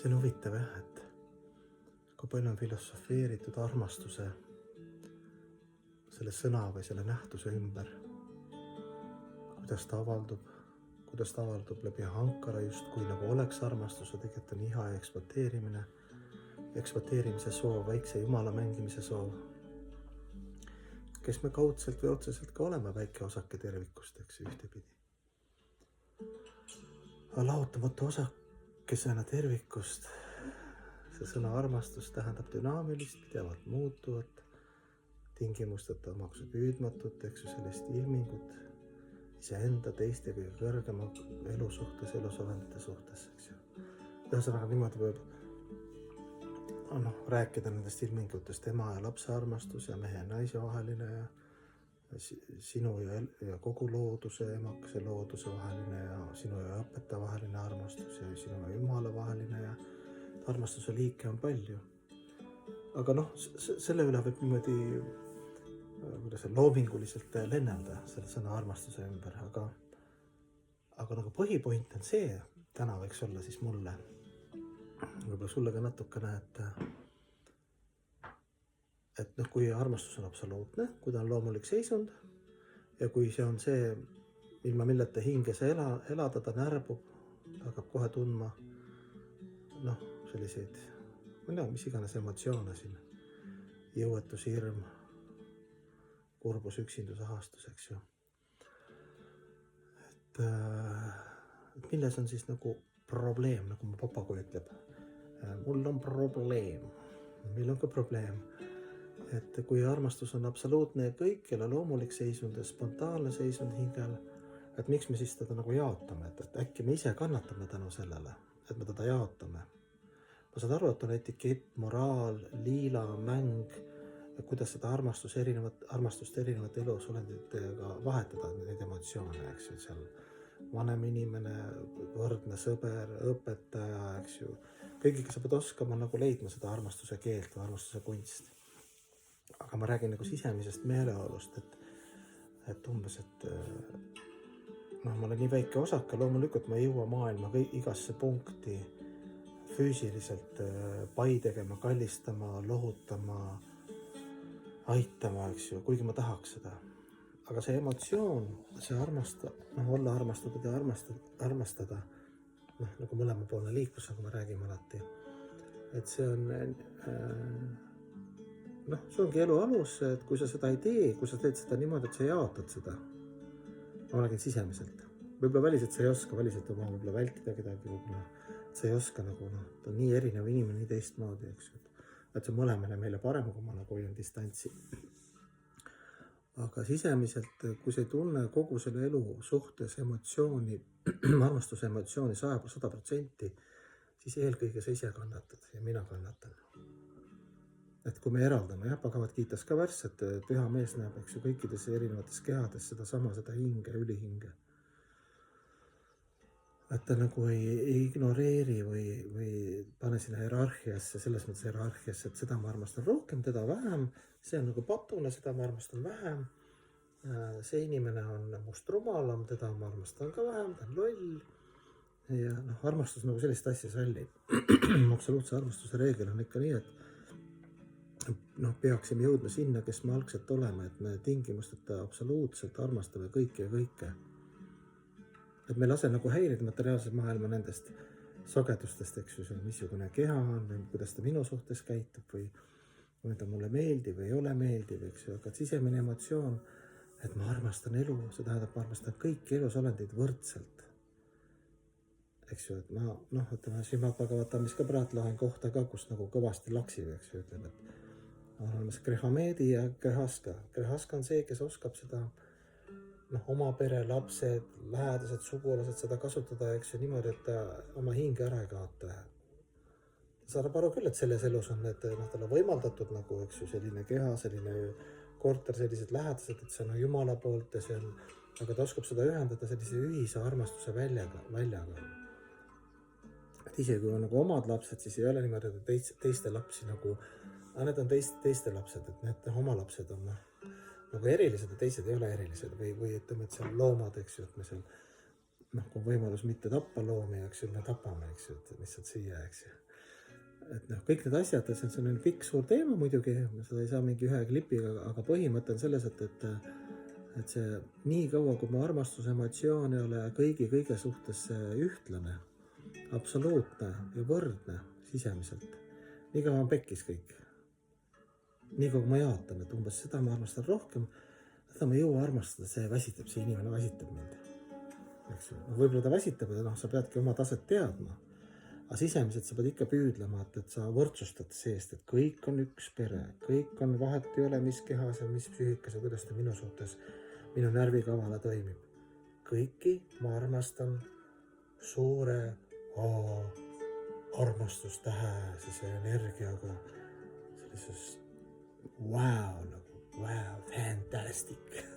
see on huvitav jah, et kui palju on filosofeeritud armastuse selle sõna või selle nähtuse ümber, kuidas ta avaldub läbi hankara justkui nagu oleks armastus, ja tegelikult on iha ja ekspluateerimise soov, väikse jumala mängimise soov, kes me kaudselt või otseselt ka oleme väike osake tervikust, eks ühtepidi. Lahutamatu osakesena tervikust, see sõna armastus tähendab dünaamilist, pidevalt muutuvat, tingimusteta omakuse püüdmatut, eks ju, sellist ilmingut iseenda, teiste kõige kõrgema elu suhtes, elusolendite suhtes, eks ju. Ühesõnaga niimoodi võib rääkida nendest ilmingutest ema ja lapse armastus ja mehe ja naise vaheline ja sinu ja kogu looduse, emakese looduse vaheline ja sinu ja õpetaja vaheline armastus ja sinu ja Jumala vaheline ja armastuse liike on palju. Aga selle üle võib niimoodi loominguliselt lennelda selle sõna armastuse ümber, aga nagu põhipoint on see, täna võiks olla siis mulle, võib-olla sulle ka natukene, et kui armastus on absoluutne, kui ta on loomulik seisund ja kui see on see, ilma milleta hinge sa elada, ta närbub, ta hakkab kohe tundma selliseid, ma ei tea, mis iganes emotsioone siin, jõuetus, hirm, kurbus, üksindus, ahastus, eks ju. Et milles on siis nagu probleem, nagu mu papagoi ütleb. Mul on probleem, meil on ka probleem, et kui armastus on absoluutne ja kõikjal loomulik seisund ja spontaanne seisund hingel, et miks me siis teda nagu jaotame, et äkki me ise kannatame tänu sellele, et me teda jaotame. Ma saan aru, et on etikett, moraal, liila, mäng, ja kuidas seda armastust erinevate elusolenditega vahetada, neid emotsioone, eks ju, seal vanem inimene, võrdne sõber, õpetaja, eks ju. Kõigiga sa pead oskama nagu leidma seda armastuse keelt või armastuse kunst. Aga ma räägin nagu sisemisest meeleolust, et umbes, ma olen nii väike osake, loomulikult ma ei jõua maailma igasse punkti füüsiliselt pai tegema, kallistama, lohutama, aitama, eks ju, kuigi ma tahaks seda. Aga see emotsioon, see olla armastatud ja armastada, nagu mõlemapoolne liiklus, nagu me räägime alati, et see on, see ongi elu alus, et kui sa seda ei tee, kui sa teed seda niimoodi, et sa jaotad seda, ma räägin sisemiselt, võib-olla väliselt sa ei oska, väliselt oma võib-olla vältida kedagi, võib-olla sa ei oska nagu, ta on nii erinev inimene, nii teistmoodi, eks ju. Et see mõlemine meile parem, kui ma nagu hoian distantsi. Aga sisemiselt, kui sa ei tunne kogu selle elu suhtes emotsiooni, armastuse emotsiooni 100%, siis eelkõige sa ise kannatad ja mina kannatan. Et kui me eraldame, Pagavat Gitas ka värss, et püha mees näeb, eks ju, kõikides erinevates kehades seda hinge, ülihinge. Et ta nagu ei ignoreeri või pane sinna hierarhiasse, selles mõttes hierarhiasse, et seda ma armastan rohkem, teda vähem, see on nagu patune, seda ma armastan vähem, see inimene on must rumalam, teda ma armastan ka vähem, ta on loll ja armastus nagu sellist asja sallib. Absoluutse armastuse reegel on ikka nii, et peaksime jõudma sinna, kes me algselt oleme, et me tingimusteta absoluutselt armastame kõike ja kõike. Et me lase nagu häirida materiaalset maailma nendest sagedustest, eks ju, missugune keha on või kuidas ta minu suhtes käitub või ta mulle meeldib või ei ole meeldib, eks ju, aga sisemine emotsioon, et ma armastan elu, see tähendab, ma armastan kõiki elusolendid võrdselt. Eks ju, et ütleme, Srimad Bhagavatamis ka praatlahen kohta ka, kus nagu kõvasti laksib, eks ju, ütleb, et on olemas Grehamedi ja Grehaska. Grehaska on see, kes oskab seda oma pere, lapsed, lähedased, sugulased seda kasutada, eks ju, niimoodi, et ta oma hinge ära ei kaota. Saab aru küll, et selles elus on need, talle võimaldatud nagu, eks ju, selline keha, selline korter, sellised lähedased, et see on Jumala poolt ja see on, aga ta oskab seda ühendada sellise ühise armastuse väljaga. Et isegi kui on nagu omad lapsed, siis ei ole niimoodi, et teiste lapsi nagu, need on teiste lapsed, et need oma lapsed on nagu erilised ja teised ei ole erilised või ütleme, et seal loomad, eks ju, et me seal, kui võimalus mitte tappa loomi, eks ju, me tapame, eks ju, et lihtsalt siia, eks ju. et noh, kõik need asjad, see on pikk suur teema muidugi, seda ei saa mingi ühe klipiga, aga põhimõte on selles, et see nii kaua, kui mu armastusemotsioon ei ole kõige suhtes ühtlane, absoluutne ja võrdne sisemiselt, nii kaua on pekkis kõik. Nii kaua ma jaotan, et umbes seda ma armastan rohkem, seda ma ei jõua armastada, see väsitab, see inimene väsitab mind. Eks ju, võib-olla ta väsitab, ja sa peadki oma taset teadma. Aga sisemiselt sa pead ikka püüdlema, et sa võrdsustad seest, et kõik on üks pere, kõik on, vahet ei ole, mis kehas ja mis psüühikas ja kuidas ta minu suhtes, minu närvikavala toimib. Kõiki ma armastan suure armastustähese energiaga, sellises wow, fantastic.